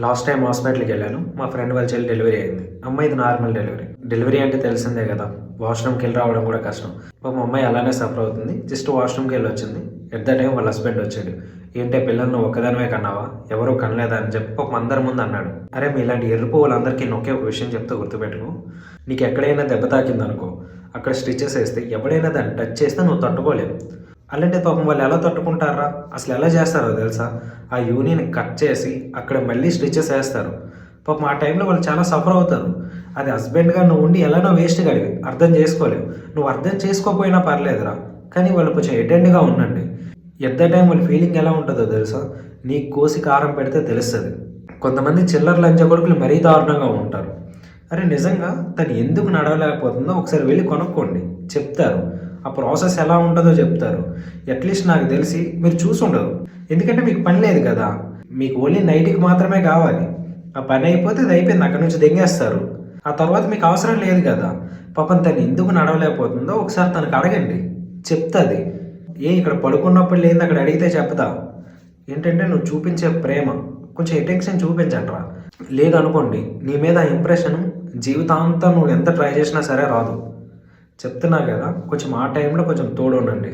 Last time హాస్పిటల్కి వెళ్ళాను. మా ఫ్రెండ్ వాళ్ళ చెల్లి డెలివరీ అయింది. అమ్మాయిది నార్మల్ డెలివరీ. డెలివరీ అంటే తెలిసిందే కదా, వాష్రూమ్కి వెళ్ళి రావడం కూడా కష్టం. మా అమ్మాయి అలానే సఫర్ అవుతుంది. జస్ట్ వాష్రూమ్కి వెళ్ళి వచ్చింది. ఎట్ ద టైం వాళ్ళ హస్బెండ్ వచ్చాడు. ఏంటే పిల్లలను ఒక్కదానివే కన్నావా, ఎవరూ కనలేదా అని చెప్పి ఒక అందరి ముందు అన్నాడు. అరే మీ ఇలాంటి ఎరుపు వాళ్ళందరికీ నొక్కే ఒక విషయం చెప్తూ గుర్తుపెట్టుకో, నీకు ఎక్కడైనా దెబ్బ తాకిందనుకో, అక్కడ స్టిచెస్ వేస్తే ఎవడైనా దాన్ని టచ్ చేస్తే నువ్వు తట్టుకోలేవు. అలాంటి పాపం వాళ్ళు ఎలా తట్టుకుంటారా, అసలు ఎలా చేస్తారో తెలుసా? ఆ యూనియన్ కట్ చేసి అక్కడ మళ్ళీ స్టిచెస్ వేస్తారు. పాపం ఆ టైంలో వాళ్ళు చాలా సఫర్ అవుతారు. అది హస్బెండ్గా నువ్వు ఉండి ఎలానో వేస్ట్ గడివి అర్థం చేసుకోలేవు. నువ్వు అర్థం చేసుకోకపోయినా పర్లేదురా, కానీ వాళ్ళు కొంచెం అటెండ్గా ఉండండి. ఎట్ ద టైం వాళ్ళ ఫీలింగ్ ఎలా ఉంటుందో తెలుసా? నీకు కోసి కారం పెడితే తెలుస్తుంది. కొంతమంది చిల్లర లంచ కొడుకులు మరీ దారుణంగా ఉంటారు. అరే నిజంగా తను ఎందుకు నడవలేకపోతుందో ఒకసారి వెళ్ళి కొనుక్కోండి, చెప్తారు. ఆ ప్రాసెస్ ఎలా ఉంటుందో చెప్తారు. అట్లీస్ట్ నాకు తెలిసి మీరు చూసుండరు, ఎందుకంటే మీకు పని లేదు కదా. మీకు ఓన్లీ నైట్కి మాత్రమే కావాలి. ఆ పని అయిపోతే అది అయిపోయింది, అక్కడి నుంచి దెంగేస్తారు. ఆ తర్వాత మీకు అవసరం లేదు కదా. పాపం తను ఎందుకు నడవలేకపోతుందో ఒకసారి తనకు అడగండి, చెప్తుంది. ఇక్కడ పడుకున్నప్పుడు లేదు అక్కడ అడిగితే చెప్తా. ఏంటంటే నువ్వు చూపించే ప్రేమ కొంచెం అటెన్షన్ చూపించండిరా. లేదనుకోండి నీ మీద ఆ ఇంప్రెషన్ జీవితాంతం నువ్వు ఎంత ట్రై చేసినా సరే రాదు. చెప్తున్నా కదా, కొంచెం ఆ టైంలో కొంచెం తోడు ఉండండి.